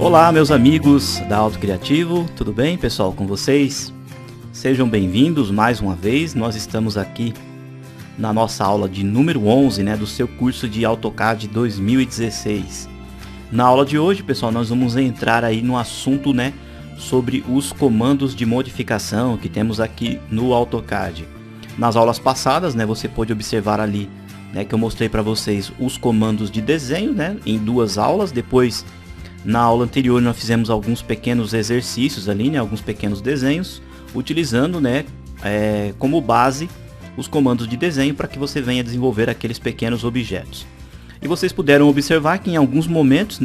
Olá, meus amigos da Auto Criativo, tudo bem, pessoal, com vocês? Sejam bem-vindos mais uma vez. Nós estamos aqui na nossa aula de número 11, do seu curso de AutoCAD 2016. Na aula de hoje, pessoal, nós vamos entrar aí no assunto, sobre os comandos de modificação que temos aqui no AutoCAD. Nas aulas passadas, você pôde observar ali, que eu mostrei para vocês os comandos de desenho, em duas aulas. Depois, na aula anterior, nós fizemos alguns pequenos exercícios ali, alguns pequenos desenhos, utilizando, como base os comandos de desenho para que você venha desenvolver aqueles pequenos objetos. E vocês puderam observar que em alguns momentos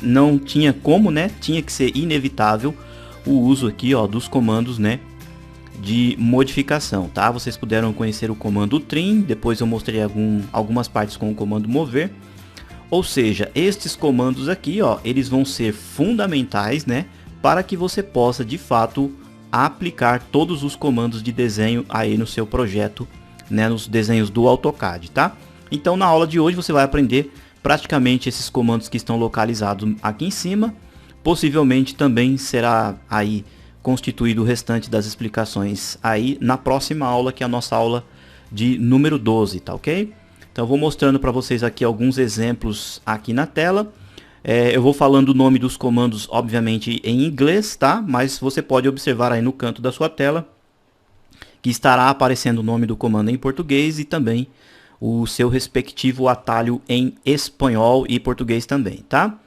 não tinha como, tinha que ser inevitável o uso aqui, dos comandos, de modificação, tá? Vocês puderam conhecer o comando trim, depois eu mostrei algumas partes com o comando mover. Ou seja, estes comandos aqui, eles vão ser fundamentais, para que você possa de fato aplicar todos os comandos de desenho aí no seu projeto, nos desenhos do AutoCAD, tá? Então na aula de hoje você vai aprender praticamente esses comandos que estão localizados aqui em cima. Possivelmente também será aí constituído o restante das explicações aí na próxima aula, que é a nossa aula de número 12, tá ok? Então eu vou mostrando para vocês aqui alguns exemplos aqui na tela. Eu vou falando o nome dos comandos, obviamente, em inglês, tá? Mas você pode observar aí no canto da sua tela que estará aparecendo o nome do comando em português e também o seu respectivo atalho em espanhol e português também, tá?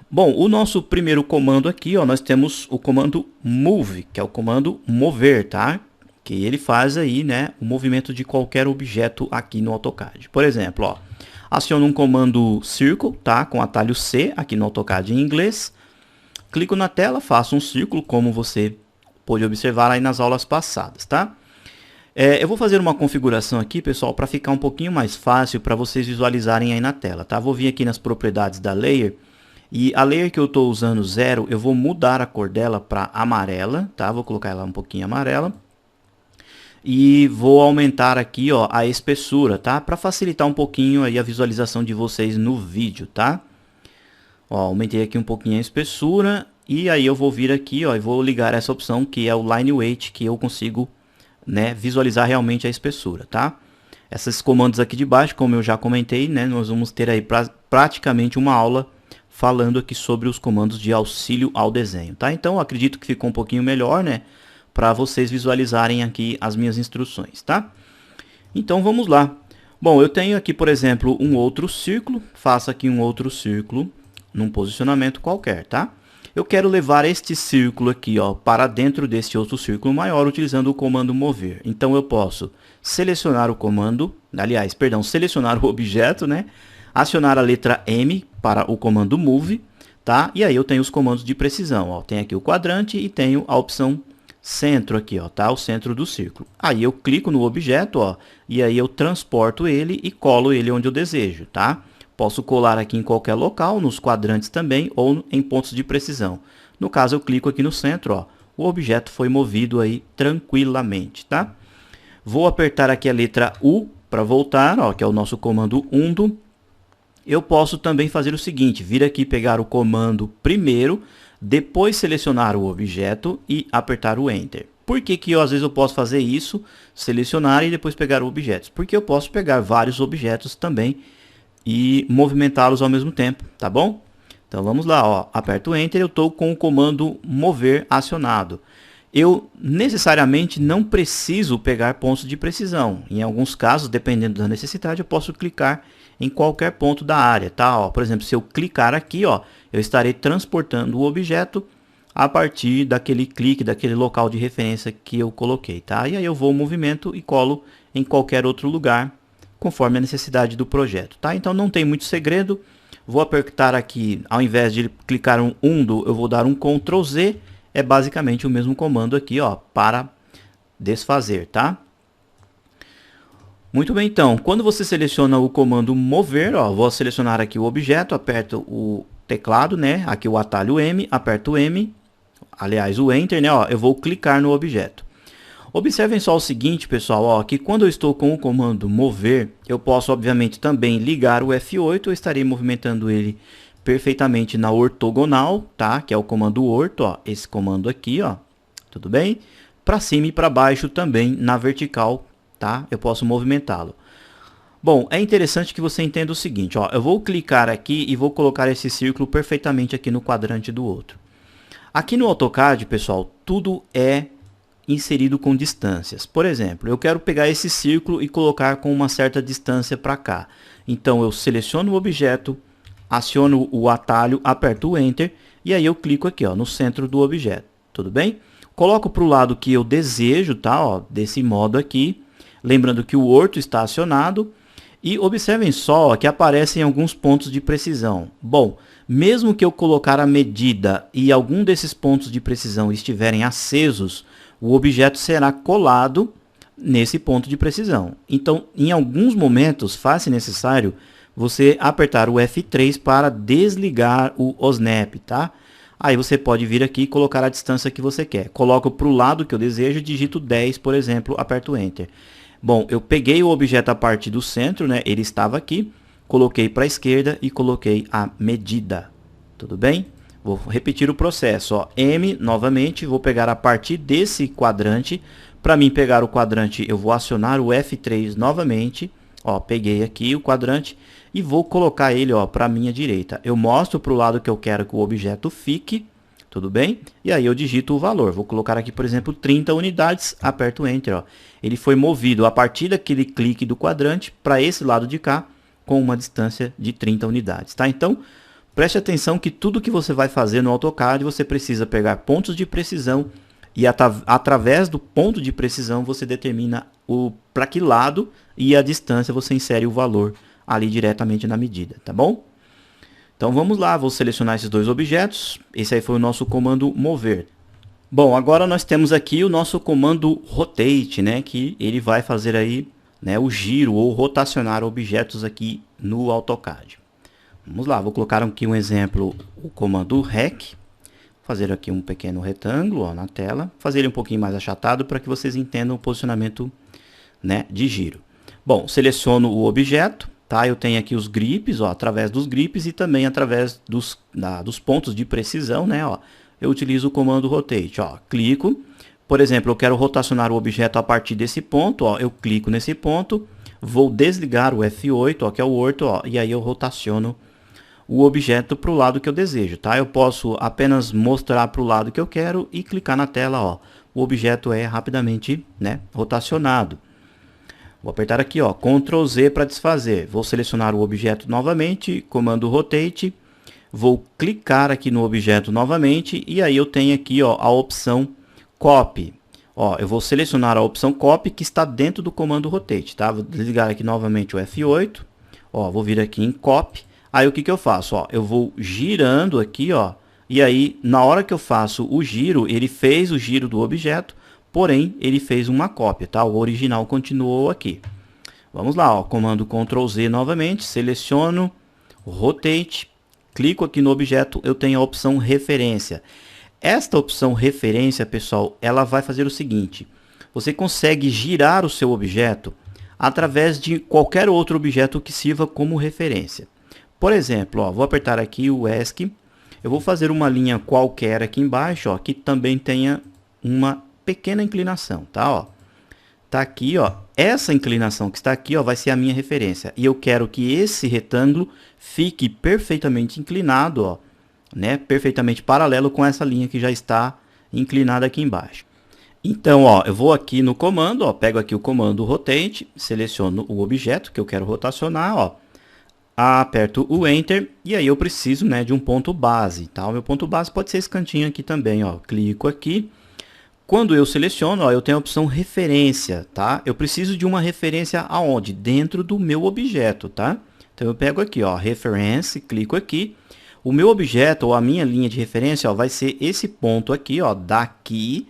Bom, o nosso primeiro comando aqui, nós temos o comando move, que é o comando mover, tá? Que ele faz aí, o movimento de qualquer objeto aqui no AutoCAD. Por exemplo, aciono um comando circle, tá? Com atalho C aqui no AutoCAD em inglês. Clico na tela, faço um círculo, como você pôde observar aí nas aulas passadas, tá? Eu vou fazer uma configuração aqui, pessoal, para ficar um pouquinho mais fácil para vocês visualizarem aí na tela, tá? Vou vir aqui nas propriedades da layer. E a layer que eu estou usando 0, eu vou mudar a cor dela para amarela, tá? Vou colocar ela um pouquinho amarela. E vou aumentar aqui, a espessura, tá? Para facilitar um pouquinho aí a visualização de vocês no vídeo, tá? Aumentei aqui um pouquinho a espessura. E aí eu vou vir aqui, e vou ligar essa opção que é o Line Weight, que eu consigo, visualizar realmente a espessura, tá? Esses comandos aqui de baixo, como eu já comentei, nós vamos ter aí praticamente uma aula falando aqui sobre os comandos de auxílio ao desenho, tá? Então, eu acredito que ficou um pouquinho melhor, para vocês visualizarem aqui as minhas instruções, tá? Então, vamos lá. Bom, eu tenho aqui, por exemplo, um outro círculo. Faço aqui um outro círculo num posicionamento qualquer, tá? Eu quero levar este círculo aqui, para dentro deste outro círculo maior, utilizando o comando mover. Então, eu posso selecionar o comando, selecionar o objeto, acionar a letra M para o comando move, tá? E aí eu tenho os comandos de precisão, tem aqui o quadrante e tenho a opção centro aqui, tá? O centro do círculo. Aí eu clico no objeto, e aí eu transporto ele e colo ele onde eu desejo, tá? Posso colar aqui em qualquer local, nos quadrantes também, ou em pontos de precisão. No caso, eu clico aqui no centro, o objeto foi movido aí tranquilamente, tá? Vou apertar aqui a letra U para voltar, que é o nosso comando undo. Eu posso também fazer o seguinte, vir aqui pegar o comando primeiro, depois selecionar o objeto e apertar o Enter. Por que às vezes eu posso fazer isso, selecionar e depois pegar o objeto? Porque eu posso pegar vários objetos também e movimentá-los ao mesmo tempo, tá bom? Então vamos lá, aperto o Enter, eu estou com o comando mover acionado. Eu necessariamente não preciso pegar pontos de precisão. Em alguns casos, dependendo da necessidade, eu posso clicar em qualquer ponto da área, tá? Por exemplo, se eu clicar aqui, eu estarei transportando o objeto a partir daquele clique, daquele local de referência que eu coloquei, tá? E aí eu vou ao movimento e colo em qualquer outro lugar, conforme a necessidade do projeto, tá? Então não tem muito segredo. Vou apertar aqui, ao invés de clicar um undo, eu vou dar um Ctrl Z. É basicamente o mesmo comando aqui, para desfazer, tá? Muito bem, então, quando você seleciona o comando mover, vou selecionar aqui o objeto, aperto o teclado, aqui o atalho M, aperto o M, aliás, o Enter, eu vou clicar no objeto. Observem só o seguinte, pessoal, que quando eu estou com o comando mover, eu posso, obviamente, também ligar o F8, eu estarei movimentando ele perfeitamente na ortogonal, tá? Que é o comando orto, ó, esse comando aqui, ó. Tudo bem? Para cima e para baixo também na vertical, tá? Eu posso movimentá-lo. Bom, é interessante que você entenda o seguinte, ó, eu vou clicar aqui e vou colocar esse círculo perfeitamente aqui no quadrante do outro. Aqui no AutoCAD, pessoal, tudo é inserido com distâncias. Por exemplo, eu quero pegar esse círculo e colocar com uma certa distância para cá. Então eu seleciono o objeto, aciono o atalho, aperto o Enter e aí eu clico aqui, ó, no centro do objeto. Tudo bem? Coloco para o lado que eu desejo, tá? Ó, desse modo aqui. Lembrando que o orto está acionado. E observem só que aparecem alguns pontos de precisão. Bom, mesmo que eu colocar a medida e algum desses pontos de precisão estiverem acesos, o objeto será colado nesse ponto de precisão. Então, em alguns momentos, faz-se necessário você apertar o F3 para desligar o OSNAP, tá? Aí você pode vir aqui e colocar a distância que você quer. Coloco para o lado que eu desejo, digito 10, por exemplo, aperto o Enter. Bom, eu peguei o objeto a partir do centro, né? Ele estava aqui, coloquei para a esquerda e coloquei a medida. Tudo bem? Vou repetir o processo, ó. M, novamente, vou pegar a partir desse quadrante. Para mim pegar o quadrante, eu vou acionar o F3 novamente. Ó, peguei aqui o quadrante e vou colocar ele, ó, para a minha direita. Eu mostro para o lado que eu quero que o objeto fique. Tudo bem? E aí eu digito o valor. Vou colocar aqui, por exemplo, 30 unidades. Aperto Enter. Ó. Ele foi movido a partir daquele clique do quadrante para esse lado de cá com uma distância de 30 unidades. Tá? Então, preste atenção que tudo que você vai fazer no AutoCAD, você precisa pegar pontos de precisão e através do ponto de precisão você determina para que lado e a distância você insere o valor ali diretamente na medida. Tá bom? Então vamos lá, vou selecionar esses dois objetos. Esse aí foi o nosso comando mover. Bom, agora nós temos aqui o nosso comando rotate, né, que ele vai fazer aí, né, o giro ou rotacionar objetos aqui no AutoCAD. Vamos lá, vou colocar aqui um exemplo, o comando rec, fazer aqui um pequeno retângulo, ó, na tela, fazer ele um pouquinho mais achatado para que vocês entendam o posicionamento, né, de giro. Bom, seleciono o objeto. Tá, eu tenho aqui os grips, ó, através dos grips e também através dos pontos de precisão, né, ó, eu utilizo o comando rotate, ó, clico, por exemplo, eu quero rotacionar o objeto a partir desse ponto, ó, eu clico nesse ponto, vou desligar o F8, ó, que é o orto, ó, e aí eu rotaciono o objeto para o lado que eu desejo, tá? Eu posso apenas mostrar para o lado que eu quero e clicar na tela, ó, o objeto é rapidamente, né, rotacionado. Vou apertar aqui, ó, Ctrl Z para desfazer. Vou selecionar o objeto novamente, comando rotate. Vou clicar aqui no objeto novamente e aí eu tenho aqui, ó, a opção copy. Ó, eu vou selecionar a opção copy que está dentro do comando rotate, tá? Vou desligar aqui novamente o F8. Ó, vou vir aqui em copy. Aí o que que eu faço, ó? Eu vou girando aqui, ó, e aí na hora que eu faço o giro, ele fez o giro do objeto. Porém, ele fez uma cópia, tá? O original continuou aqui. Vamos lá, ó, comando Ctrl Z novamente, seleciono, rotate, clico aqui no objeto, eu tenho a opção referência. Esta opção referência, pessoal, ela vai fazer o seguinte, você consegue girar o seu objeto através de qualquer outro objeto que sirva como referência. Por exemplo, ó, vou apertar aqui o ESC, eu vou fazer uma linha qualquer aqui embaixo, ó, que também tenha uma pequena inclinação, tá, ó. Tá aqui, ó. Essa inclinação que está aqui, ó, vai ser a minha referência. E eu quero que esse retângulo fique perfeitamente inclinado, ó, né, perfeitamente paralelo com essa linha que já está inclinada aqui embaixo. Então, ó, eu vou aqui no comando, ó, pego aqui o comando rotate, seleciono o objeto que eu quero rotacionar, ó. Aperto o Enter e aí eu preciso, né, de um ponto base, tá? O meu ponto base pode ser esse cantinho aqui também, ó. Clico aqui. Quando eu seleciono, ó, eu tenho a opção referência, tá? Eu preciso de uma referência aonde? Dentro do meu objeto, tá? Então eu pego aqui, ó, Reference, clico aqui. O meu objeto ou a minha linha de referência, ó, vai ser esse ponto aqui, ó, daqui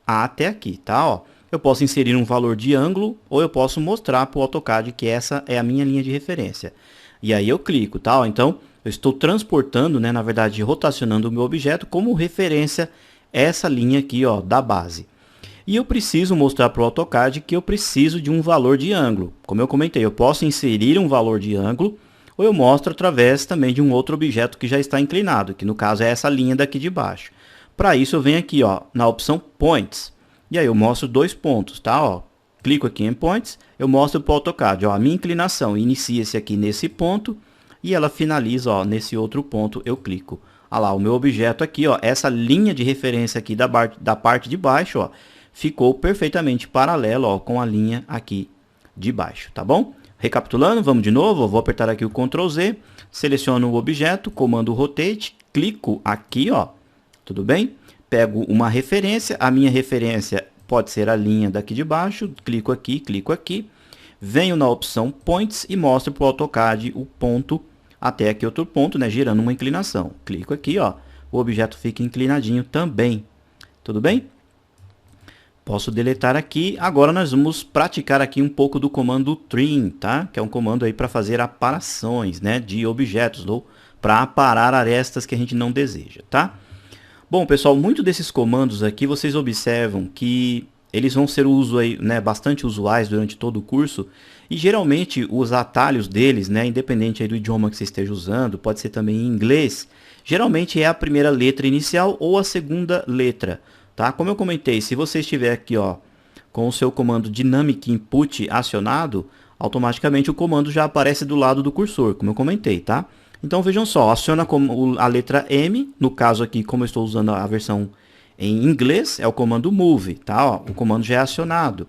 até aqui, tá? Ó, eu posso inserir um valor de ângulo ou eu posso mostrar para o AutoCAD que essa é a minha linha de referência. E aí eu clico, tá? Ó, então eu estou transportando, né, na verdade, rotacionando o meu objeto como referência essa linha aqui, ó, da base. E eu preciso mostrar para o AutoCAD que eu preciso de um valor de ângulo. Como eu comentei, eu posso inserir um valor de ângulo ou eu mostro através também de um outro objeto que já está inclinado, que no caso é essa linha daqui de baixo. Para isso eu venho aqui, ó, na opção Points, e aí eu mostro 2 pontos, tá? Ó, clico aqui em Points, eu mostro para o AutoCAD, ó, a minha inclinação inicia-se aqui nesse ponto e ela finaliza, ó, nesse outro ponto, eu clico. Olha lá, o meu objeto aqui, ó, essa linha de referência aqui da parte de baixo, ó, ficou perfeitamente paralelo, ó, com a linha aqui de baixo, tá bom? Recapitulando, vamos de novo, eu vou apertar aqui o Ctrl Z, seleciono o objeto, comando Rotate, clico aqui, ó, tudo bem? Pego uma referência, a minha referência pode ser a linha daqui de baixo, clico aqui, venho na opção Points e mostro para o AutoCAD o ponto até aqui outro ponto, né, girando uma inclinação. Clico aqui, ó, o objeto fica inclinadinho também, tudo bem? Posso deletar aqui. Agora nós vamos praticar aqui um pouco do comando Trim, tá? Que é um comando aí para fazer aparações, né, de objetos ou para aparar arestas que a gente não deseja, tá? Bom, pessoal, muito desses comandos aqui vocês observam que eles vão ser né, bastante usuais durante todo o curso e geralmente os atalhos deles, né, independente aí do idioma que você esteja usando, pode ser também em inglês, geralmente é a primeira letra inicial ou a segunda letra. Tá? Como eu comentei, se você estiver aqui, ó, com o seu comando Dynamic Input acionado, automaticamente o comando já aparece do lado do cursor, como eu comentei, tá? Então vejam só, aciona a letra M, no caso aqui, como eu estou usando a versão em inglês, é o comando Move, tá? Ó, o comando já é acionado.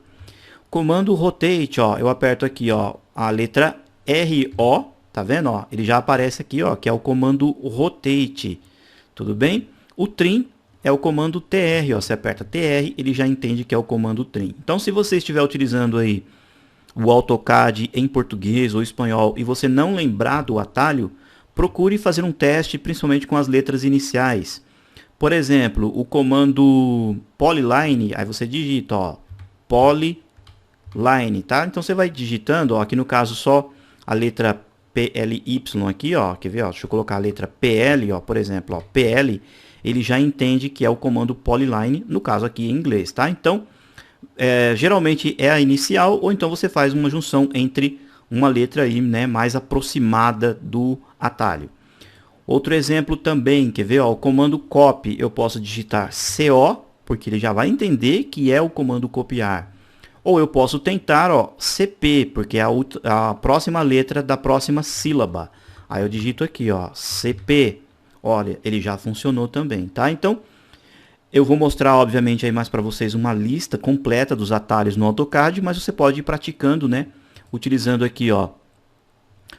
Comando Rotate, ó, eu aperto aqui, ó, a letra RO, tá vendo? Ó, ele já aparece aqui, ó, que é o comando Rotate, tudo bem? O Trim é o comando TR, ó, você aperta TR, ele já entende que é o comando Trim. Então, se você estiver utilizando aí o AutoCAD em português ou espanhol e você não lembrar do atalho, procure fazer um teste, principalmente com as letras iniciais. Por exemplo, o comando Polyline, aí você digita, ó, Polyline, tá? Então, você vai digitando, ó, aqui no caso só a letra PLY aqui, ó, quer ver, ó, deixa eu colocar a letra PL, ó, por exemplo, ó, PL, ele já entende que é o comando Polyline, no caso aqui em inglês, tá? Então, geralmente é a inicial, ou então você faz uma junção entre uma letra aí, né, mais aproximada do atalho. Outro exemplo também, quer ver, ó, o comando Copy, eu posso digitar CO, porque ele já vai entender que é o comando copiar. Ou eu posso tentar, ó, CP, porque é a próxima letra da próxima sílaba. Aí eu digito aqui, ó, CP. Olha, ele já funcionou também, tá? Então, eu vou mostrar, obviamente, aí mais para vocês uma lista completa dos atalhos no AutoCAD, mas você pode ir praticando, né? Utilizando aqui, ó,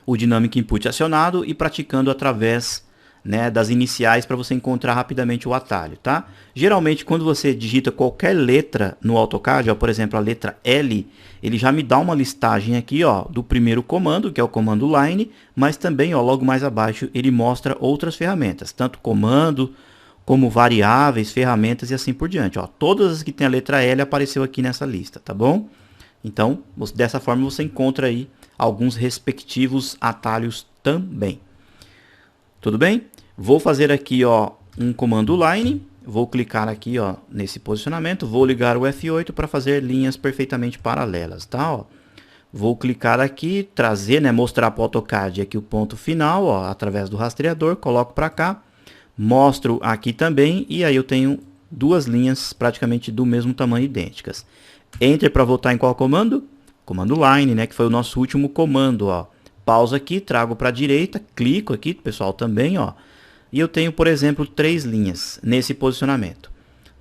o Dynamic Input acionado e praticando através, né, das iniciais para você encontrar rapidamente o atalho, tá? Geralmente, quando você digita qualquer letra no AutoCAD, ó, por exemplo, a letra L, ele já me dá uma listagem aqui, ó, do primeiro comando, que é o comando Line, mas também, ó, logo mais abaixo, ele mostra outras ferramentas, tanto comando, como variáveis, ferramentas e assim por diante, ó. Todas as que tem a letra L apareceu aqui nessa lista, tá bom? Então, dessa forma você encontra aí alguns respectivos atalhos também. Tudo bem? Vou fazer aqui, ó, um comando Line, vou clicar aqui, ó, nesse posicionamento, vou ligar o F8 para fazer linhas perfeitamente paralelas, tá? Ó, vou clicar aqui, trazer, né, mostrar para o AutoCAD aqui o ponto final, ó, através do rastreador, coloco para cá, mostro aqui também e aí eu tenho duas linhas praticamente do mesmo tamanho, idênticas. Enter para voltar em qual comando? Comando Line, né, que foi o nosso último comando, ó. Pausa aqui, trago para a direita, clico aqui, pessoal, também, ó. E eu tenho, por exemplo, 3 linhas nesse posicionamento.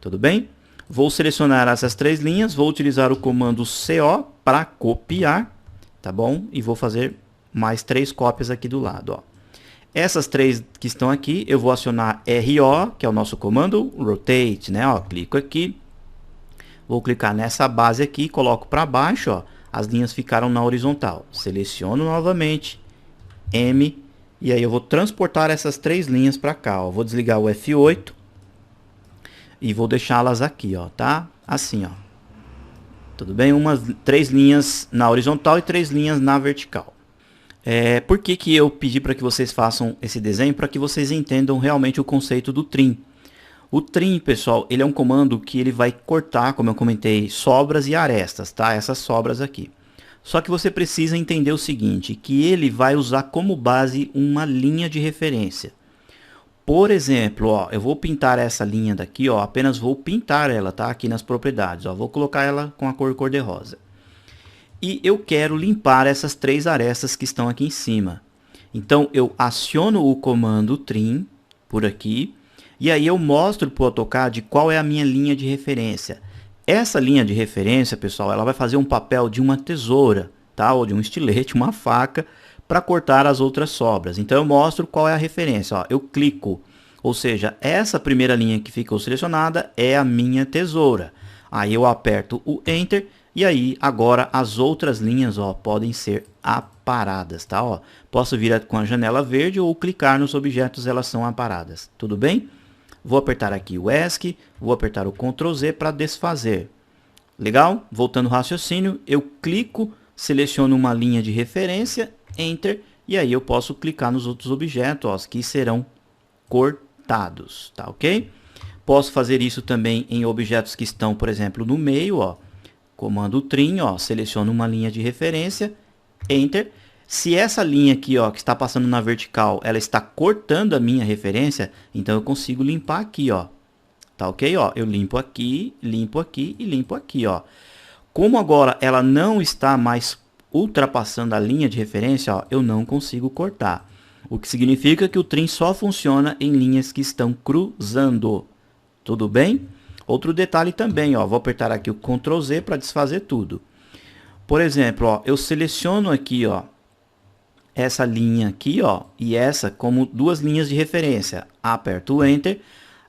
Tudo bem? Vou selecionar essas 3 linhas, vou utilizar o comando CO para copiar, tá bom? E vou fazer mais 3 cópias aqui do lado, ó. Essas 3 que estão aqui, eu vou acionar RO, que é o nosso comando Rotate, né? Ó, clico aqui, vou clicar nessa base aqui, coloco para baixo, ó. As linhas ficaram na horizontal. Seleciono novamente, M, e aí eu vou transportar essas 3 linhas para cá, ó. Vou desligar o F8 e vou deixá-las aqui, ó, tá? Assim, ó. Tudo bem? 3 linhas na horizontal e 3 linhas na vertical. Por que que eu pedi para que vocês façam esse desenho? Para que vocês entendam realmente o conceito do trim. O trim, pessoal, ele é um comando que ele vai cortar, como eu comentei, sobras e arestas, tá? Essas sobras aqui. Só que você precisa entender o seguinte, que ele vai usar como base uma linha de referência. Por exemplo, ó, eu vou pintar essa linha daqui, ó, apenas vou pintar ela, tá? Aqui nas propriedades, ó, vou colocar ela com a cor cor-de-rosa. E eu quero limpar essas 3 arestas que estão aqui em cima. Então, eu aciono o comando trim por aqui, e aí eu mostro para o AutoCAD qual é a minha linha de referência. Essa linha de referência, pessoal, ela vai fazer um papel de uma tesoura, tá? Ou de um estilete, uma faca, para cortar as outras sobras. Então, eu mostro qual é a referência. Ó, eu clico, ou seja, essa primeira linha que ficou selecionada é a minha tesoura. Aí eu aperto o Enter e aí agora as outras linhas, ó, podem ser aparadas, tá? Ó, posso vir com a janela verde ou clicar nos objetos, elas são aparadas. Tudo bem? Vou apertar aqui o ESC, vou apertar o Ctrl Z para desfazer. Legal? Voltando ao raciocínio, eu clico, seleciono uma linha de referência, Enter, e aí eu posso clicar nos outros objetos, ó, que serão cortados, tá ok? Posso fazer isso também em objetos que estão, por exemplo, no meio, ó. Comando Trim, ó, seleciono uma linha de referência, Enter. Se essa linha aqui, ó, que está passando na vertical, ela está cortando a minha referência, então eu consigo limpar aqui, ó. Tá ok? Ó, eu limpo aqui e limpo aqui, ó. Como agora ela não está mais ultrapassando a linha de referência, ó, eu não consigo cortar. O que significa que o trim só funciona em linhas que estão cruzando. Tudo bem? Outro detalhe também, ó, vou apertar aqui o Ctrl Z para desfazer tudo. Por exemplo, ó, eu seleciono aqui, ó, essa linha aqui, ó, e essa como 2 linhas de referência. Aperto o Enter.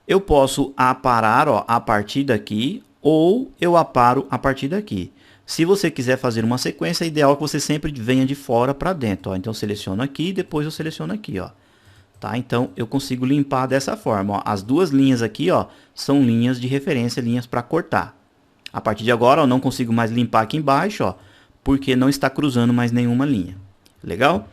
Eu posso aparar, ó, a partir daqui, ou eu aparo a partir daqui. Se você quiser fazer uma sequência, é ideal que você sempre venha de fora para dentro, ó. Então, eu seleciono aqui, depois eu seleciono aqui, ó. Tá? Então, eu consigo limpar dessa forma, ó. As 2 linhas aqui, ó, são linhas de referência, linhas para cortar. A partir de agora, eu não consigo mais limpar aqui embaixo, ó, porque não está cruzando mais nenhuma linha. Legal?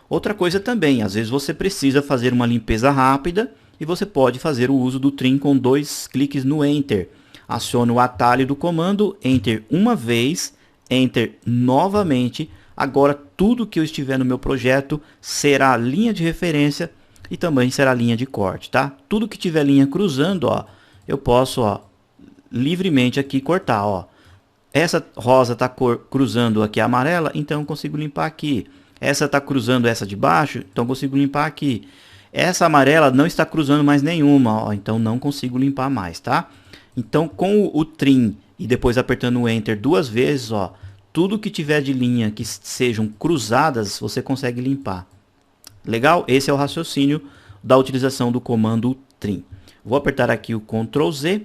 Outra coisa também, às vezes você precisa fazer uma limpeza rápida e você pode fazer o uso do trim com 2 cliques no Enter. Aciona o atalho do comando, Enter uma vez, Enter novamente. Agora tudo que eu estiver no meu projeto será linha de referência e também será linha de corte, tá? Tudo que tiver linha cruzando, ó, eu posso, ó, livremente aqui cortar, ó. Essa rosa está cruzando aqui a amarela, então eu consigo limpar aqui. Essa está cruzando essa de baixo, então eu consigo limpar aqui. Essa amarela não está cruzando mais nenhuma, ó, então não consigo limpar mais, tá? Então com o trim e depois apertando o Enter 2 vezes, ó, tudo que tiver de linha que sejam cruzadas, você consegue limpar. Legal? Esse é o raciocínio da utilização do comando trim. Vou apertar aqui o Ctrl Z.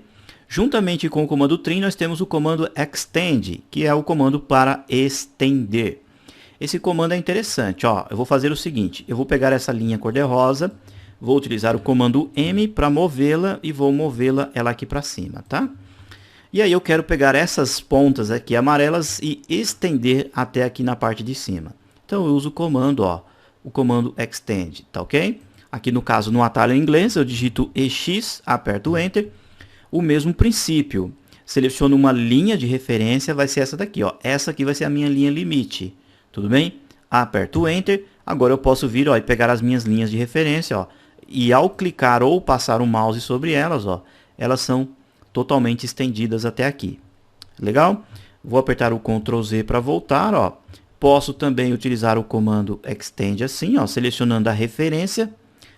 Juntamente com o comando trim, nós temos o comando extend, que é o comando para estender. Esse comando é interessante, ó. Eu vou fazer o seguinte, eu vou pegar essa linha cor-de-rosa, vou utilizar o comando M para movê-la e vou movê-la ela aqui para cima, tá? E aí eu quero pegar essas pontas aqui amarelas e estender até aqui na parte de cima. Então eu uso o comando, ó, o comando extend, tá ok? Aqui no caso, no atalho em inglês, eu digito EX, aperto o Enter. O mesmo princípio, seleciono uma linha de referência, vai ser essa daqui, ó. Essa aqui vai ser a minha linha limite, tudo bem? Aperto o Enter, agora eu posso vir, ó, e pegar as minhas linhas de referência, ó. E ao clicar ou passar o mouse sobre elas, ó, elas são totalmente estendidas até aqui. Legal? Vou apertar o Ctrl Z para voltar, ó. Posso também utilizar o comando Extend assim, ó, selecionando a referência,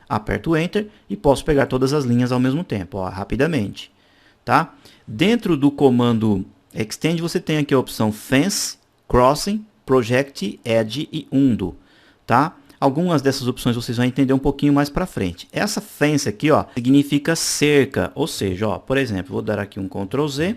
aperto o Enter e posso pegar todas as linhas ao mesmo tempo, ó, rapidamente. Tá? Dentro do comando Extend você tem aqui a opção Fence, Crossing, Project, Edge e Undo. Tá? Algumas dessas opções vocês vão entender um pouquinho mais para frente. Essa Fence aqui, ó, significa cerca, ou seja, ó, por exemplo, vou dar aqui um Ctrl Z.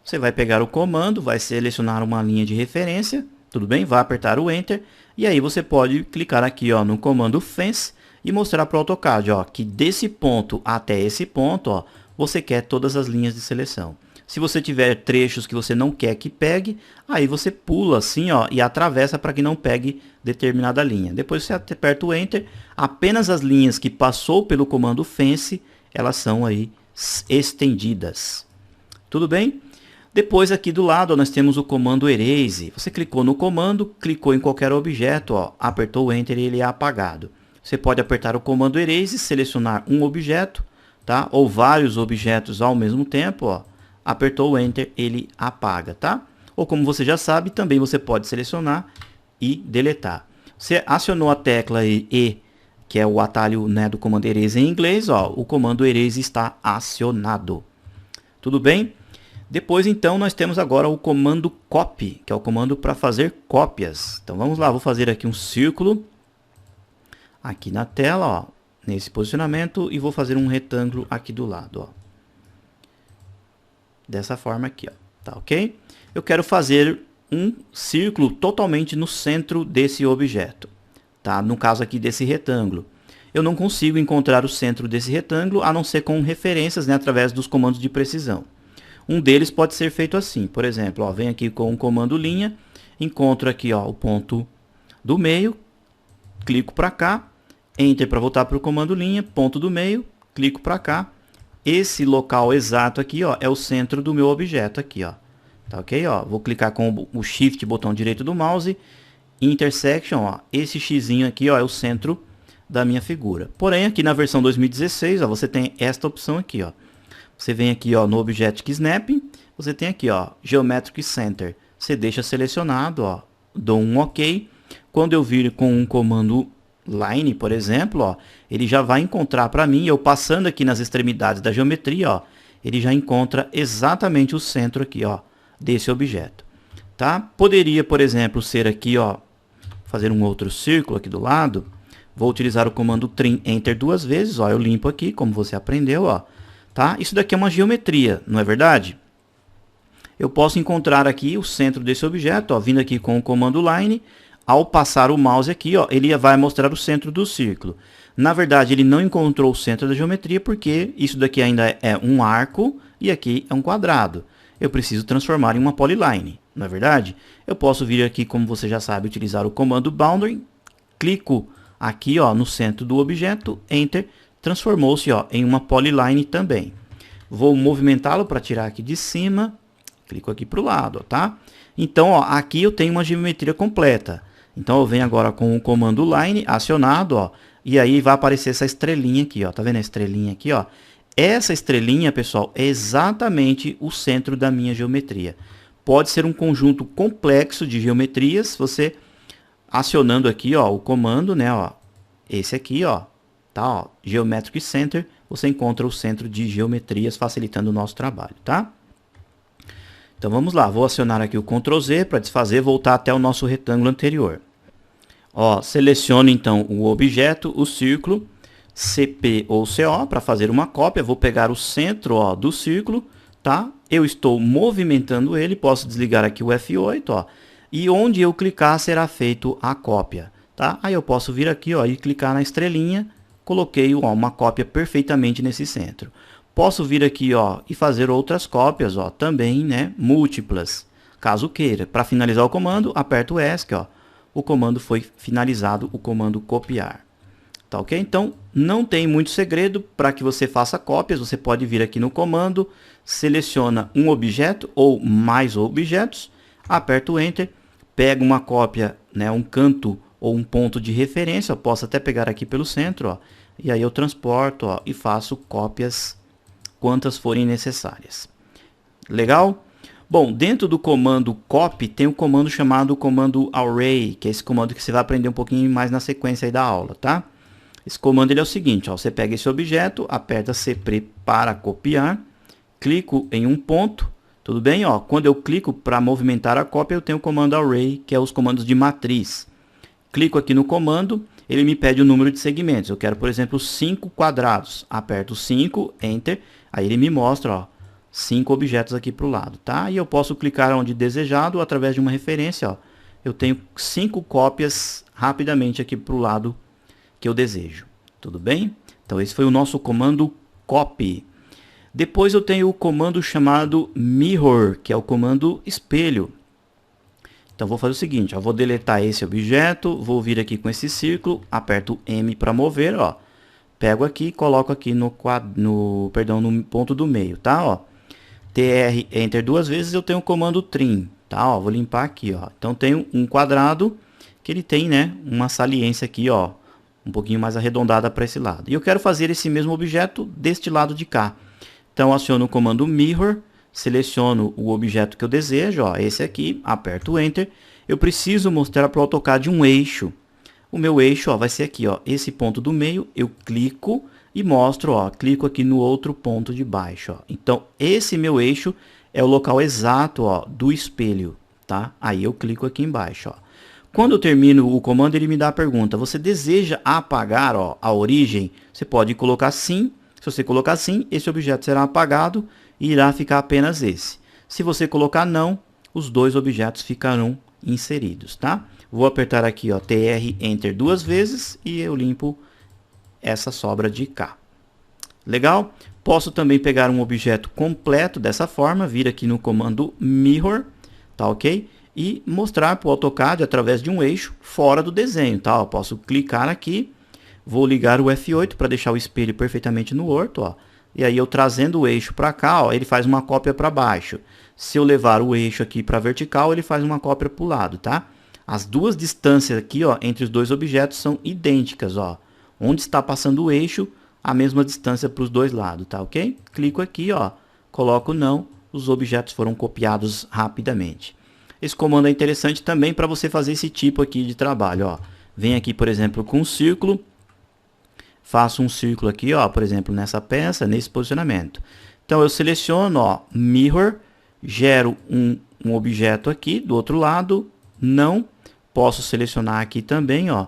Você vai pegar o comando, vai selecionar uma linha de referência, tudo bem? Vai apertar o Enter e aí você pode clicar aqui, ó, no comando Fence e mostrar para o AutoCAD, ó, que desse ponto até esse ponto, ó, você quer todas as linhas de seleção. Se você tiver trechos que você não quer que pegue, aí você pula assim, ó, e atravessa para que não pegue determinada linha. Depois você aperta o Enter, apenas as linhas que passou pelo comando Fence, elas são aí estendidas. Tudo bem? Depois aqui do lado ó, nós temos o comando Erase. Você clicou no comando, clicou em qualquer objeto, ó, apertou o Enter e ele é apagado. Você pode apertar o comando Erase, selecionar um objeto, tá? Ou vários objetos ao mesmo tempo, ó. Apertou o Enter, ele apaga, tá? Ou como você já sabe, também você pode selecionar e deletar. Você acionou a tecla E, que é o atalho, né, do comando Erase em inglês, ó, o comando Erase está acionado. Tudo bem? Depois, então, nós temos agora o comando Copy, que é o comando para fazer cópias. Então, vamos lá, vou fazer aqui um círculo aqui na tela, ó, nesse posicionamento, e vou fazer um retângulo aqui do lado, ó. Dessa forma aqui, ó, tá ok? Eu quero fazer um círculo totalmente no centro desse objeto, tá? No caso aqui desse retângulo. Eu não consigo encontrar o centro desse retângulo, a não ser com referências, né, através dos comandos de precisão. Um deles pode ser feito assim, por exemplo, ó, vem aqui com o comando linha, encontro aqui ó, o ponto do meio, clico para cá, Enter para voltar para o comando linha, ponto do meio, clico para cá. Esse local exato aqui ó, é o centro do meu objeto aqui, ó. Tá ok? Ó, vou clicar com o Shift, botão direito do mouse, Intersection, ó, esse xizinho aqui ó, é o centro da minha figura. Porém, aqui na versão 2016, ó, você tem esta opção aqui, ó. Você vem aqui ó, no Object Snapping, você tem aqui ó, Geometric Center. Você deixa selecionado, ó, dou um OK. Quando eu vir com um comando Line, por exemplo, ó, ele já vai encontrar para mim, eu passando aqui nas extremidades da geometria, ó, ele já encontra exatamente o centro aqui, ó, desse objeto. Tá? Poderia, por exemplo, ser aqui, ó, fazer um outro círculo aqui do lado. Vou utilizar o comando Trim Enter duas vezes, ó, eu limpo aqui, como você aprendeu, ó. Tá? Isso daqui é uma geometria, não é verdade? Eu posso encontrar aqui o centro desse objeto, ó, vindo aqui com o comando Line. Ao passar o mouse aqui, ó, ele vai mostrar o centro do círculo. Na verdade, ele não encontrou o centro da geometria porque isso daqui ainda é um arco e aqui é um quadrado. Eu preciso transformar em uma polyline, não é verdade? Eu posso vir aqui, como você já sabe, utilizar o comando Boundary. Clico aqui ó, no centro do objeto, Enter, transformou-se em uma polyline também. Vou movimentá-lo para tirar aqui de cima, clico aqui para o lado, ó, tá? Então, ó, aqui eu tenho uma geometria completa. Então, eu venho agora com o comando Line acionado, ó, e aí vai aparecer essa estrelinha aqui, ó, tá vendo a estrelinha aqui, ó? Essa estrelinha, pessoal, é exatamente o centro da minha geometria. Pode ser um conjunto complexo de geometrias, você acionando aqui, ó, o comando, né, ó, esse aqui, ó, tá, ó, Geometric Center, você encontra o centro de geometrias, facilitando o nosso trabalho, tá? Então vamos lá, vou acionar aqui o Ctrl Z para desfazer, voltar até o nosso retângulo anterior. Ó, seleciono então o objeto, o círculo, CP ou CO para fazer uma cópia. Vou pegar o centro ó, do círculo, tá? Eu estou movimentando ele, posso desligar aqui o F8, ó, e onde eu clicar será feito a cópia, tá? Aí eu posso vir aqui ó, e clicar na estrelinha, coloquei ó, uma cópia perfeitamente nesse centro. Posso vir aqui ó, e fazer outras cópias ó, também, né, múltiplas, caso queira. Para finalizar o comando, aperto o ESC, ó, o comando foi finalizado, o comando copiar. Tá ok? Então, não tem muito segredo para que você faça cópias. Você pode vir aqui no comando, seleciona um objeto ou mais objetos, aperta o Enter, pega uma cópia, né, um canto ou um ponto de referência, eu posso até pegar aqui pelo centro, ó, e aí eu transporto ó, e faço cópias quantas forem necessárias. Legal? Bom, dentro do comando copy tem um comando chamado comando array, que é esse comando que você vai aprender um pouquinho mais na sequência aí da aula, tá? Esse comando ele é o seguinte, ó, você pega esse objeto, aperta CP para copiar, clico em um ponto, tudo bem? Ó, quando eu clico para movimentar a cópia, eu tenho o comando array, que é os comandos de matriz. Clico aqui no comando, ele me pede o número de segmentos. Eu quero, por exemplo, 5 quadrados. Aperto 5, Enter, aí ele me mostra, ó, 5 objetos aqui para o lado, tá? E eu posso clicar onde desejado, através de uma referência, ó. Eu tenho 5 cópias rapidamente aqui para o lado que eu desejo. Tudo bem? Então esse foi o nosso comando copy. Depois eu tenho o comando chamado mirror, que é o comando espelho. Então vou fazer o seguinte, ó, vou deletar esse objeto, vou vir aqui com esse círculo, aperto M para mover, ó. Pego aqui e coloco aqui no ponto do meio, tá? Ó. TR Enter duas vezes, eu tenho o comando trim, tá? Ó, vou limpar aqui, ó. Então tenho um quadrado que ele tem, né, uma saliência aqui, ó, um pouquinho mais arredondada para esse lado. E eu quero fazer esse mesmo objeto deste lado de cá. Então aciono o comando Mirror, seleciono o objeto que eu desejo, ó, esse aqui, aperto Enter. Eu preciso mostrar para o AutoCAD um eixo. O meu eixo, ó, vai ser aqui, ó, esse ponto do meio, eu clico e mostro, ó, clico aqui no outro ponto de baixo, ó. Então, esse meu eixo é o local exato, ó, do espelho, tá? Aí eu clico aqui embaixo, ó. Quando eu termino o comando, ele me dá a pergunta: você deseja apagar, ó, a origem? Você pode colocar sim. Se você colocar sim, esse objeto será apagado e irá ficar apenas esse. Se você colocar não, os dois objetos ficarão inseridos, tá? Vou apertar aqui, ó, TR Enter duas vezes e eu limpo essa sobra de cá. Legal? Posso também pegar um objeto completo dessa forma, vir aqui no comando Mirror, tá ok? E mostrar para o AutoCAD através de um eixo fora do desenho, tá? Eu posso clicar aqui, vou ligar o F8 para deixar o espelho perfeitamente no orto, ó. E aí eu trazendo o eixo para cá, ó, ele faz uma cópia para baixo. Se eu levar o eixo aqui para vertical, ele faz uma cópia para o lado, tá? As duas distâncias aqui, ó, entre os dois objetos são idênticas, ó. Onde está passando o eixo, a mesma distância para os dois lados, tá ok? Clico aqui, ó, coloco não, os objetos foram copiados rapidamente. Esse comando é interessante também para você fazer esse tipo aqui de trabalho, ó. Vem aqui, por exemplo, com um círculo, faço um círculo aqui, ó, por exemplo, nessa peça, nesse posicionamento. Então eu seleciono, ó, Mirror, gero um objeto aqui do outro lado, não, posso selecionar aqui também, ó,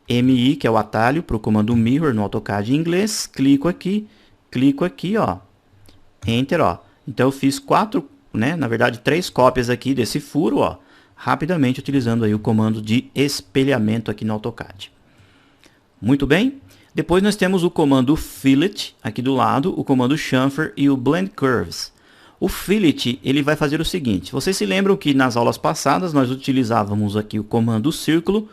MI, que é o atalho para o comando Mirror no AutoCAD em inglês, clico aqui, ó, Enter, ó. Então eu fiz quatro, né, na verdade 3 cópias aqui desse furo, ó, rapidamente utilizando aí o comando de espelhamento aqui no AutoCAD. Muito bem. Depois nós temos o comando Fillet aqui do lado, o comando Chamfer e o Blend Curves. O Fillet, ele vai fazer o seguinte: vocês se lembram que nas aulas passadas nós utilizávamos aqui o comando círculo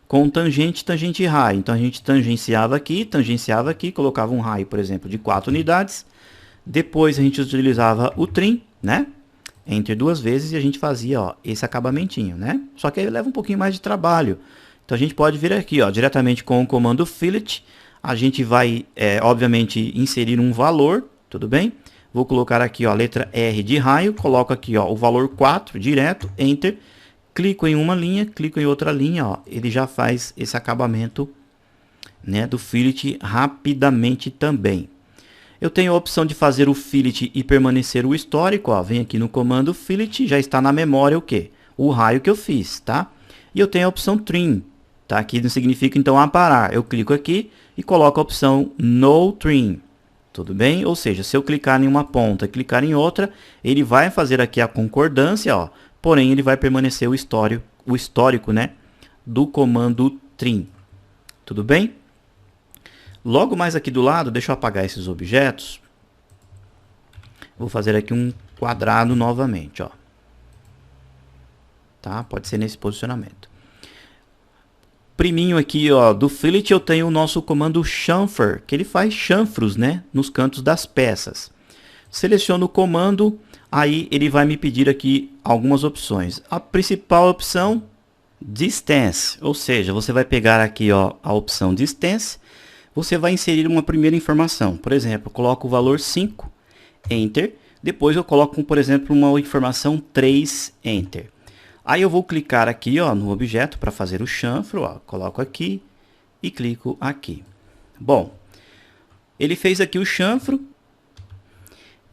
com tangente, tangente e raio. Então a gente tangenciava aqui, colocava um raio, por exemplo, de 4 unidades. Depois a gente utilizava o trim, né? Enter duas vezes e a gente fazia, ó, esse acabamentinho, né? Só que aí leva um pouquinho mais de trabalho. Então a gente pode vir aqui, ó, diretamente com o comando Fillet. A gente vai, obviamente, inserir um valor, tudo bem? Vou colocar aqui, ó, a letra R de raio, coloco aqui, ó, o valor 4 direto, Enter. Clico em uma linha, clico em outra linha, ó, ele já faz esse acabamento, né, do fillet rapidamente também. Eu tenho a opção de fazer o fillet e permanecer o histórico, ó, vem aqui no comando fillet, já está na memória o quê? O raio que eu fiz, tá? E eu tenho a opção trim, tá? Que não significa então aparar. Eu clico aqui e coloco a opção no trim. Tudo bem? Ou seja, se eu clicar em uma ponta e clicar em outra, ele vai fazer aqui a concordância, ó. Porém, ele vai permanecer o histórico, né, do comando trim. Tudo bem? Logo mais aqui do lado, deixa eu apagar esses objetos. Vou fazer aqui um quadrado novamente, ó. Tá? Pode ser nesse posicionamento. Priminho aqui, ó, do fillet eu tenho o nosso comando chamfer, que ele faz chanfros, né, nos cantos das peças. Seleciono o comando, aí ele vai me pedir aqui algumas opções. A principal opção, distance, ou seja, você vai pegar aqui, ó, a opção distance, você vai inserir uma primeira informação. Por exemplo, eu coloco o valor 5, Enter. Depois eu coloco, por exemplo, uma informação 3, Enter. Aí eu vou clicar aqui, ó, no objeto para fazer o chanfro, ó, coloco aqui e clico aqui. Bom, ele fez aqui o chanfro.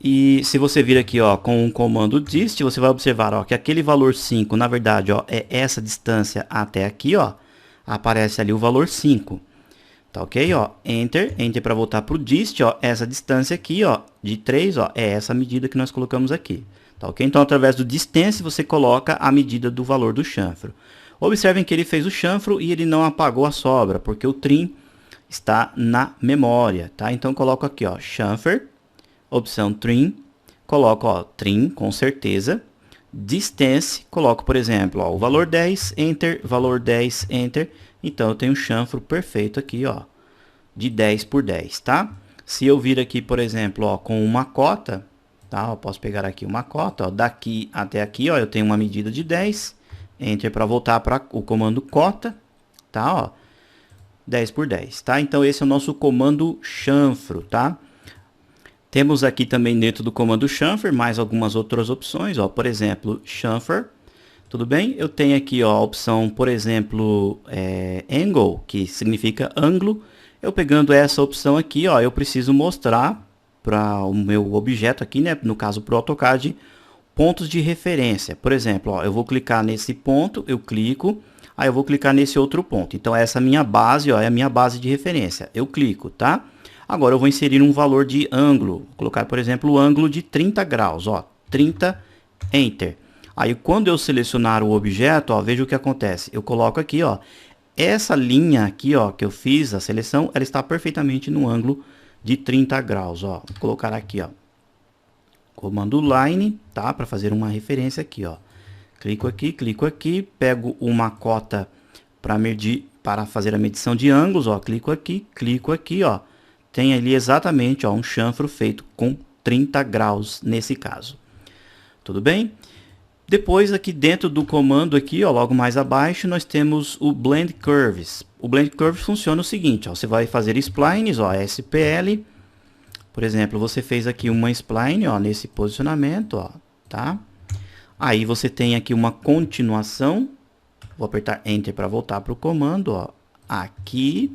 E se você vir aqui, ó, com o comando dist, você vai observar, ó, que aquele valor 5, na verdade, ó, é essa distância até aqui, ó, aparece ali o valor 5. Tá ok, ó, Enter, Enter para voltar para o dist, ó, essa distância aqui, ó, de 3, ó, é essa medida que nós colocamos aqui. Tá ok? Então, através do distance, você coloca a medida do valor do chanfro. Observem que ele fez o chanfro e ele não apagou a sobra, porque o trim está na memória, tá? Então, coloco aqui, ó, chamfer, opção trim, coloco, ó, trim, com certeza, distance, coloco, por exemplo, ó, o valor 10, Enter, valor 10, Enter. Então, eu tenho um chanfro perfeito aqui, ó, de 10 por 10, tá? Se eu vir aqui, por exemplo, ó, com uma cota, tá? Eu posso pegar aqui uma cota, ó, daqui até aqui, ó, eu tenho uma medida de 10, Enter para voltar para o comando cota, tá? Ó, 10 por 10, tá? Então esse é o nosso comando chanfro, tá? Temos aqui também dentro do comando chanfer mais algumas outras opções, ó, por exemplo, chanfer, tudo bem? Eu tenho aqui, ó, a opção, por exemplo, angle, que significa ângulo. Eu pegando essa opção aqui, ó, eu preciso mostrar para o meu objeto aqui, né, no caso para o AutoCAD, pontos de referência. Por exemplo, ó, eu vou clicar nesse ponto, eu clico, aí eu vou clicar nesse outro ponto. Então essa minha base, ó, é a minha base de referência. Eu clico, tá? Agora eu vou inserir um valor de ângulo. Vou colocar, por exemplo, o ângulo de 30 graus, ó, 30, Enter. Aí quando eu selecionar o objeto, ó, veja o que acontece. Eu coloco aqui, ó, essa linha aqui, ó, que eu fiz a seleção, ela está perfeitamente no ângulo de 30 graus, ó. Vou colocar aqui, ó, comando line, tá? Para fazer uma referência aqui, ó. Clico aqui, pego uma cota para medir, para fazer a medição de ângulos, ó. Clico aqui, ó. Tem ali exatamente, ó, um chanfro feito com 30 graus nesse caso. Tudo bem? Depois aqui dentro do comando aqui, ó, logo mais abaixo, nós temos o Blend Curves. O Blend Curves funciona o seguinte, ó, você vai fazer splines, ó, SPL. Por exemplo, você fez aqui uma spline, ó, nesse posicionamento, ó, tá? Aí você tem aqui uma continuação. Vou apertar Enter para voltar para o comando, ó. Aqui,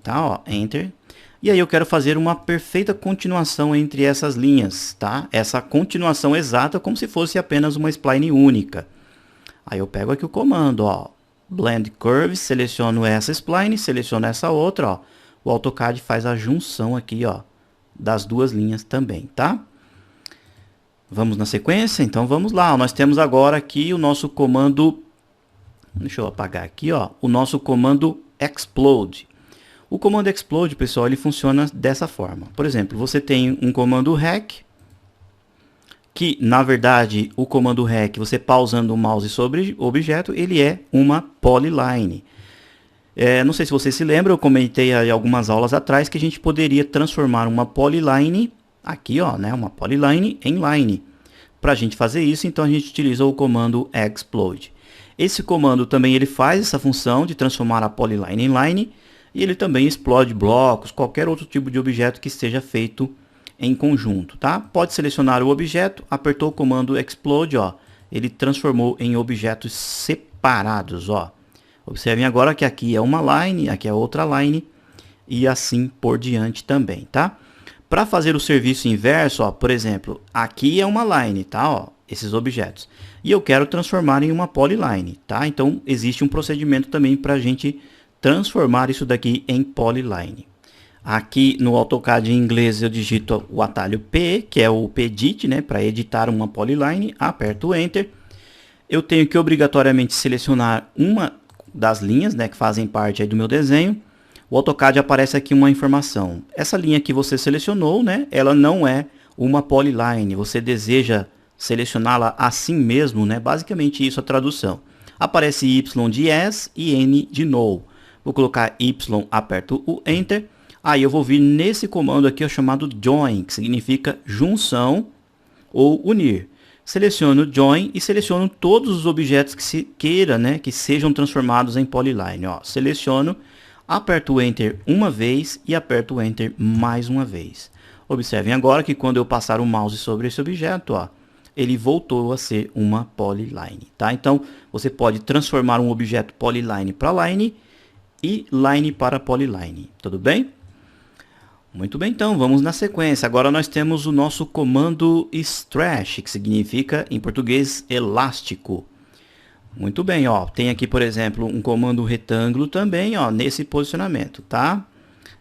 tá? Ó, Enter. E aí eu quero fazer uma perfeita continuação entre essas linhas, tá? Essa continuação exata como se fosse apenas uma spline única. Aí eu pego aqui o comando, ó. Blend Curves, seleciono essa spline, seleciono essa outra, ó. O AutoCAD faz a junção aqui, ó, das duas linhas também, tá? Vamos na sequência? Então vamos lá. Nós temos agora aqui o nosso comando, deixa eu apagar aqui, ó, o nosso comando Explode. O comando Explode, pessoal, ele funciona dessa forma. Por exemplo, você tem um comando REC, que na verdade o comando REC, você pausando o mouse sobre o objeto, ele é uma polyline. Não sei se você se lembra, eu comentei aí algumas aulas atrás que a gente poderia transformar uma polyline aqui, ó, né, uma polyline em line. Para a gente fazer isso, então a gente utiliza o comando Explode. Esse comando também ele faz essa função de transformar a polyline em line, e ele também explode blocos, qualquer outro tipo de objeto que esteja feito em conjunto, tá? Pode selecionar o objeto, apertou o comando Explode, ó, ele transformou em objetos separados, ó. Observem agora que aqui é uma line, aqui é outra line, e assim por diante também, tá? Para fazer o serviço inverso, ó, por exemplo, aqui é uma line, tá? Ó, esses objetos. E eu quero transformar em uma polyline, tá? Então, existe um procedimento também para a gente transformar isso daqui em polyline. Aqui no AutoCAD em inglês eu digito o atalho P, que é o Pedit, né? Para editar uma polyline, aperto o Enter. Eu tenho que obrigatoriamente selecionar uma das linhas, né, que fazem parte aí do meu desenho. O AutoCAD aparece aqui uma informação. Essa linha que você selecionou, né, ela não é uma polyline. Você deseja selecioná-la assim mesmo, né? Basicamente isso é a tradução. Aparece Y de Yes e N de No. Vou colocar Y, aperto o Enter. Aí eu vou vir nesse comando aqui, ó, chamado Join, que significa junção ou unir. Seleciono Join e seleciono todos os objetos que se queira, né, que sejam transformados em polyline. Ó, seleciono, aperto o Enter uma vez e aperto o Enter mais uma vez. Observem agora que quando eu passar o mouse sobre esse objeto, ó, ele voltou a ser uma polyline, tá? Então, você pode transformar um objeto polyline para line e line para polyline, tudo bem? Muito bem, então, vamos na sequência. Agora nós temos o nosso comando Stretch, que significa, em português, elástico. Muito bem, ó, tem aqui, por exemplo, um comando retângulo também, ó, nesse posicionamento, tá?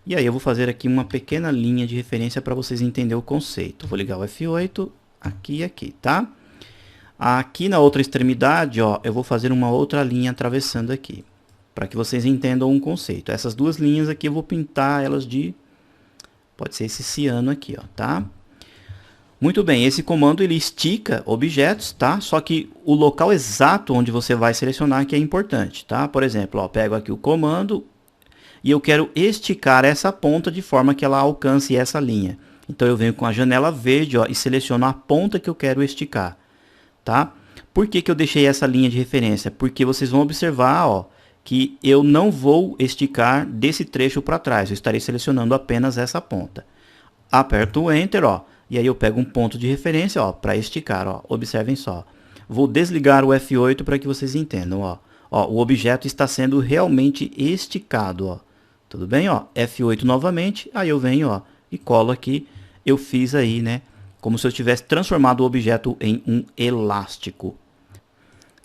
E aí eu vou fazer aqui uma pequena linha de referência para vocês entenderem o conceito. Vou ligar o F8, aqui e aqui, tá? Aqui na outra extremidade, ó, eu vou fazer uma outra linha atravessando aqui, para que vocês entendam um conceito. Essas duas linhas aqui eu vou pintar elas de... pode ser esse ciano aqui, ó, tá? Muito bem, esse comando ele estica objetos, tá? Só que o local exato onde você vai selecionar que é importante, tá? Por exemplo, ó, pego aqui o comando e eu quero esticar essa ponta de forma que ela alcance essa linha. Então eu venho com a janela verde, ó, e seleciono a ponta que eu quero esticar, tá? Por que que eu deixei essa linha de referência? Porque vocês vão observar, ó, que eu não vou esticar desse trecho para trás. Eu estarei selecionando apenas essa ponta. Aperto o Enter, ó, e aí eu pego um ponto de referência, ó, para esticar, ó. Observem só. Vou desligar o F8 para que vocês entendam, ó. Ó, o objeto está sendo realmente esticado, ó. Tudo bem, ó? F8 novamente, aí eu venho, ó, e colo aqui. Eu fiz aí, né, como se eu tivesse transformado o objeto em um elástico.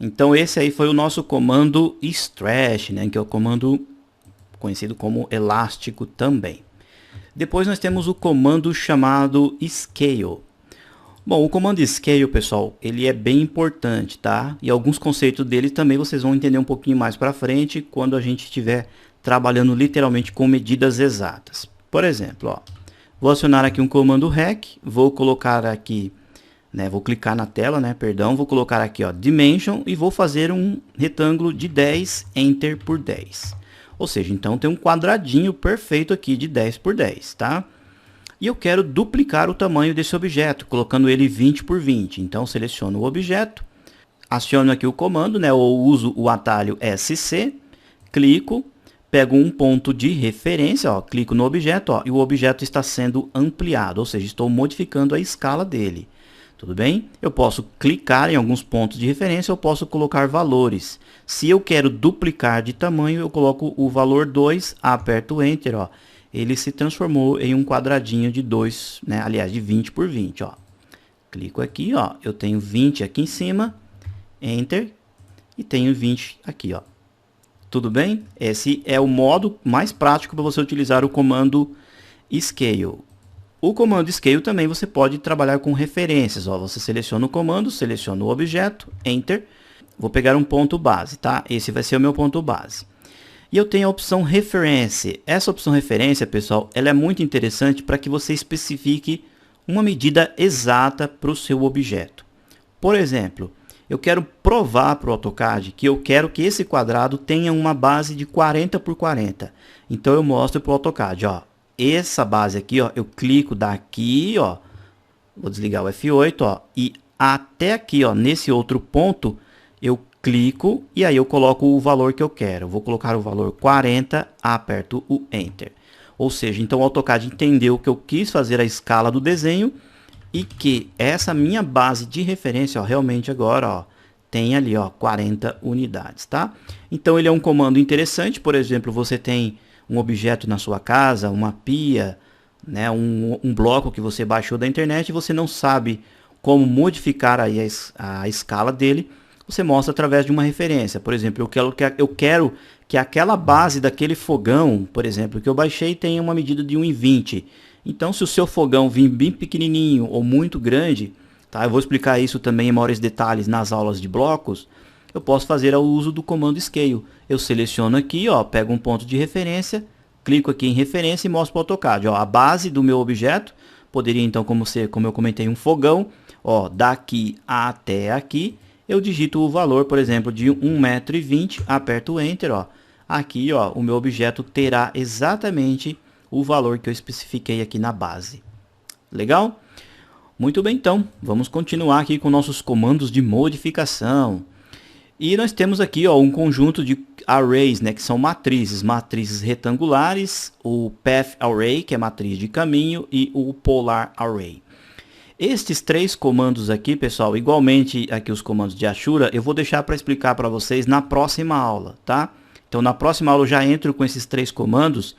Então esse aí foi o nosso comando stretch, né, que é o comando conhecido como elástico também. Depois nós temos o comando chamado scale. Bom, o comando scale, pessoal, ele é bem importante, tá? E alguns conceitos dele também vocês vão entender um pouquinho mais para frente quando a gente estiver trabalhando literalmente com medidas exatas. Por exemplo, ó, vou acionar aqui um comando REC, vou colocar aqui, né, vou clicar na tela, né, perdão, vou colocar aqui, ó, Dimension e vou fazer um retângulo de 10, Enter por 10. Ou seja, então tem um quadradinho perfeito aqui de 10 por 10, tá? E eu quero duplicar o tamanho desse objeto, colocando ele 20 por 20. Então, seleciono o objeto, aciono aqui o comando, né, ou uso o atalho SC, clico, pego um ponto de referência, ó, clico no objeto, ó, e o objeto está sendo ampliado, ou seja, estou modificando a escala dele. Tudo bem? Eu posso clicar em alguns pontos de referência, eu posso colocar valores. Se eu quero duplicar de tamanho, eu coloco o valor 2, aperto Enter, ó. Ele se transformou em um quadradinho de 2, né? Aliás, de 20 por 20, ó. Clico aqui, ó. Eu tenho 20 aqui em cima, Enter, e tenho 20 aqui, ó. Tudo bem? Esse é o modo mais prático para você utilizar o comando Scale. O comando Scale também você pode trabalhar com referências, ó. Você seleciona o comando, seleciona o objeto, Enter. Vou pegar um ponto base, tá? Esse vai ser o meu ponto base. E eu tenho a opção referência. Essa opção referência, pessoal, ela é muito interessante para que você especifique uma medida exata para o seu objeto. Por exemplo, eu quero provar para o AutoCAD que eu quero que esse quadrado tenha uma base de 40 por 40. Então eu mostro para o AutoCAD, ó, essa base aqui, ó, eu clico daqui, ó, vou desligar o F8, ó, e até aqui, ó, nesse outro ponto, eu clico e aí eu coloco o valor que eu quero. Vou colocar o valor 40, aperto o Enter. Ou seja, então o AutoCAD entendeu que eu quis fazer a escala do desenho e que essa minha base de referência, ó, realmente agora, ó, tem ali, ó, 40 unidades, tá? Então ele é um comando interessante. Por exemplo, você tem um objeto na sua casa, uma pia, né, um bloco que você baixou da internet e você não sabe como modificar aí a escala dele. Você mostra através de uma referência. Por exemplo, eu quero que aquela base daquele fogão, por exemplo, que eu baixei, tenha uma medida de 1,20. Então, se o seu fogão vir bem pequenininho ou muito grande, tá? Eu vou explicar isso também em maiores detalhes nas aulas de blocos. Eu posso fazer o uso do comando Scale. Eu seleciono aqui, ó, pego um ponto de referência, clico aqui em referência e mostro para o AutoCAD. Ó, a base do meu objeto poderia, então, como eu comentei, um fogão. Ó, daqui até aqui. Eu digito o valor, por exemplo, de 1,20 m, aperto o Enter, ó. Aqui, ó, o meu objeto terá exatamente o valor que eu especifiquei aqui na base. Legal? Muito bem, então, vamos continuar aqui com nossos comandos de modificação. E nós temos aqui, ó, um conjunto de arrays, né, que são matrizes retangulares, o Path Array, que é matriz de caminho, e o Polar Array. Estes três comandos aqui, pessoal, igualmente aqui os comandos de Ashura, eu vou deixar para explicar para vocês na próxima aula, tá? Então, na próxima aula eu já entro com esses três comandos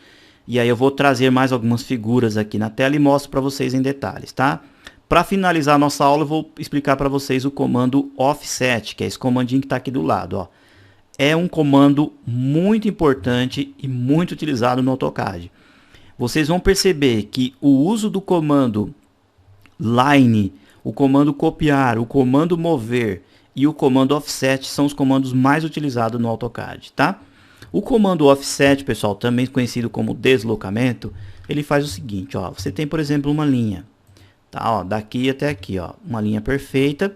e aí eu vou trazer mais algumas figuras aqui na tela e mostro para vocês em detalhes, tá? Para finalizar a nossa aula, eu vou explicar para vocês o comando Offset, que é esse comandinho que está aqui do lado, ó. É um comando muito importante e muito utilizado no AutoCAD. Vocês vão perceber que o uso do comando Line, o comando copiar, o comando mover e o comando offset são os comandos mais utilizados no AutoCAD, tá? O comando offset, pessoal, também conhecido como deslocamento, ele faz o seguinte, ó, você tem, por exemplo, uma linha, tá, ó, daqui até aqui, ó, uma linha perfeita.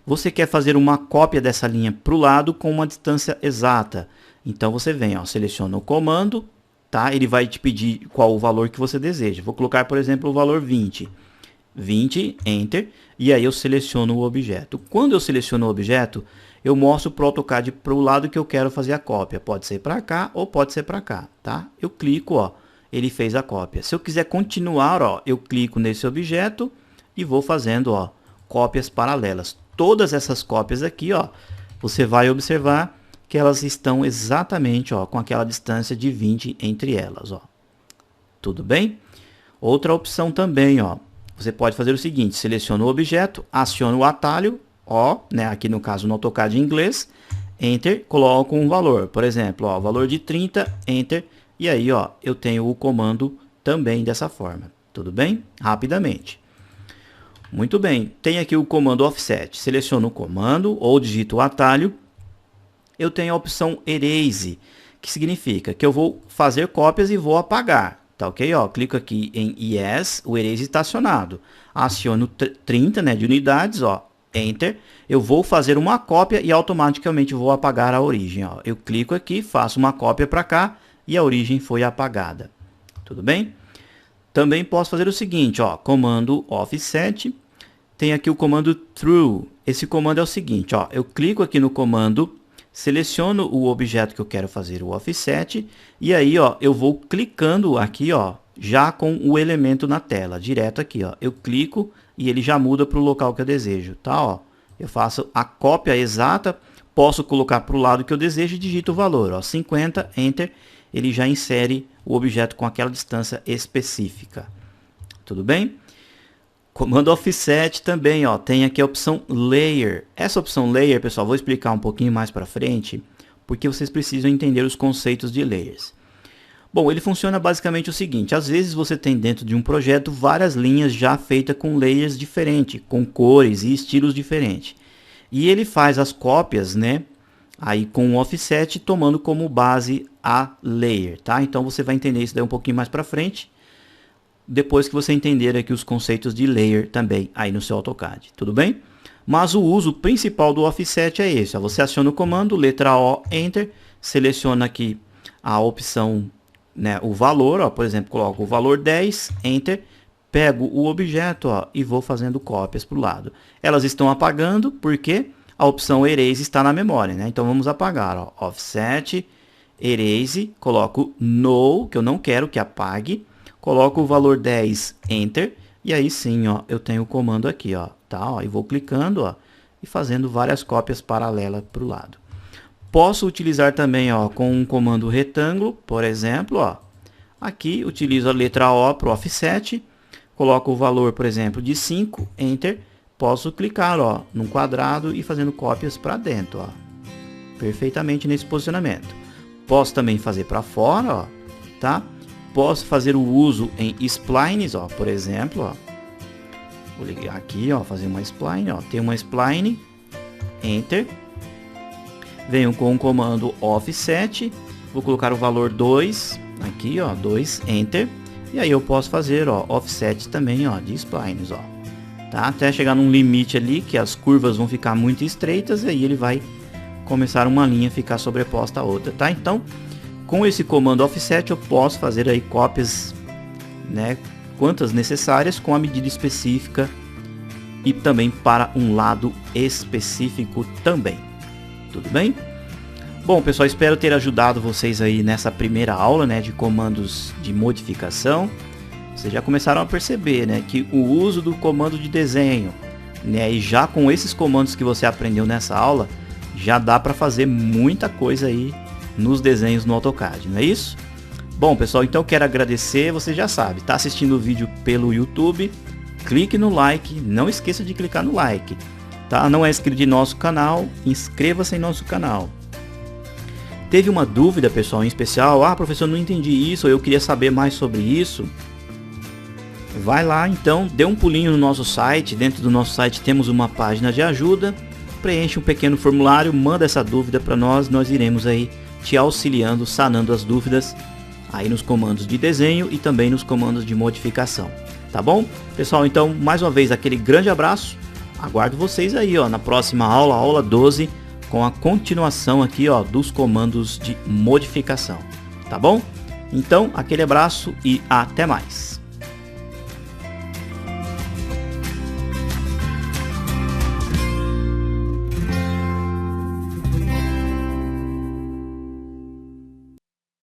Você quer fazer uma cópia dessa linha para o lado com uma distância exata. Então você vem, ó, seleciona o comando, tá? Ele vai te pedir qual o valor que você deseja. Vou colocar, por exemplo, o valor 20. 20, Enter, e aí eu seleciono o objeto. Quando eu seleciono o objeto, eu mostro para o AutoCAD para o lado que eu quero fazer a cópia. Pode ser para cá ou pode ser para cá, tá? Eu clico, ó, ele fez a cópia. Se eu quiser continuar, ó, eu clico nesse objeto e vou fazendo, ó, cópias paralelas. Todas essas cópias aqui, ó, você vai observar que elas estão exatamente, ó, com aquela distância de 20 entre elas, ó. Tudo bem? Outra opção também, ó, você pode fazer o seguinte: seleciona o objeto, aciona o atalho, ó, né, aqui no caso no AutoCAD em inglês, Enter, coloco um valor, por exemplo, ó, valor de 30, Enter, e aí, ó, eu tenho o comando também dessa forma. Tudo bem? Rapidamente. Muito bem, tem aqui o comando Offset. Seleciono o comando ou digito o atalho. Eu tenho a opção Erase, que significa que eu vou fazer cópias e vou apagar. Tá ok? Ó, clico aqui em Yes, o Erase está acionado. Aciono 30, né, de unidades, ó, Enter. Eu vou fazer uma cópia e automaticamente vou apagar a origem. Ó. Eu clico aqui, faço uma cópia para cá e a origem foi apagada. Tudo bem? Também posso fazer o seguinte, ó, comando Offset. Tem aqui o comando Through. Esse comando é o seguinte, ó, eu clico aqui no comando, seleciono o objeto que eu quero fazer o offset e aí, ó, eu vou clicando aqui, ó, já com o elemento na tela, direto aqui, ó. Eu clico e ele já muda para o local que eu desejo, tá, ó. Eu faço a cópia exata, posso colocar para o lado que eu desejo e digito o valor, ó, 50, Enter, ele já insere o objeto com aquela distância específica. Tudo bem? Comando Offset também, ó, tem aqui a opção Layer. Essa opção Layer, pessoal, vou explicar um pouquinho mais para frente, porque vocês precisam entender os conceitos de Layers. Bom, ele funciona basicamente o seguinte: às vezes você tem dentro de um projeto várias linhas já feitas com layers diferentes, com cores e estilos diferentes. E ele faz as cópias, né, aí com o Offset, tomando como base a Layer, tá? Então você vai entender isso daí um pouquinho mais para frente, depois que você entender aqui os conceitos de Layer também aí no seu AutoCAD, tudo bem? Mas o uso principal do Offset é esse, ó, você aciona o comando, letra O, Enter, seleciona aqui a opção, né, o valor, ó, por exemplo, coloco o valor 10, Enter, pego o objeto, ó, e vou fazendo cópias para o lado. Elas estão apagando porque a opção Erase está na memória, né? Então vamos apagar, ó, Offset, Erase, coloco No, que eu não quero que apague, coloco o valor 10, Enter, e aí sim, ó, eu tenho o comando aqui, ó, tá, ó, e vou clicando, ó, e fazendo várias cópias paralelas para o lado. Posso utilizar também, ó, com um comando retângulo, por exemplo, ó, aqui utilizo a letra O para o Offset, coloco o valor, por exemplo, de 5, Enter, posso clicar, ó, num quadrado e fazendo cópias para dentro, ó, perfeitamente nesse posicionamento. Posso também fazer para fora, ó, tá? Posso fazer o uso em splines, ó, por exemplo, ó. Vou ligar aqui, ó, fazer uma spline, ó. Tem uma spline, Enter. Venho com o comando Offset, vou colocar o valor 2, aqui, ó, 2, Enter. E aí eu posso fazer, ó, Offset também, ó, de splines, ó. Tá? Até chegar num limite ali que as curvas vão ficar muito estreitas e aí ele vai começar uma linha a ficar sobreposta a outra, tá? Então, com esse comando Offset eu posso fazer aí cópias, né, quantas necessárias com a medida específica e também para um lado específico também. Tudo bem? Bom, pessoal, espero ter ajudado vocês aí nessa primeira aula, né, de comandos de modificação. Vocês já começaram a perceber, né, que o uso do comando de desenho, né, e já com esses comandos que você aprendeu nessa aula, já dá para fazer muita coisa aí nos desenhos no AutoCAD, não é isso? Bom, pessoal, então eu quero agradecer, você já sabe, tá assistindo o vídeo pelo YouTube, clique no like, não esqueça de clicar no like, tá? Não é inscrito em nosso canal, inscreva-se em nosso canal. Teve uma dúvida, pessoal, em especial, ah, professor, não entendi isso, eu queria saber mais sobre isso. Vai lá, então, dê um pulinho no nosso site, dentro do nosso site temos uma página de ajuda, preenche um pequeno formulário, manda essa dúvida para nós iremos aí te auxiliando, sanando as dúvidas aí nos comandos de desenho e também nos comandos de modificação, tá bom? Pessoal, então, mais uma vez, aquele grande abraço, aguardo vocês aí, ó, na próxima aula, aula 12, com a continuação aqui, ó, dos comandos de modificação, tá bom? Então, aquele abraço e até mais.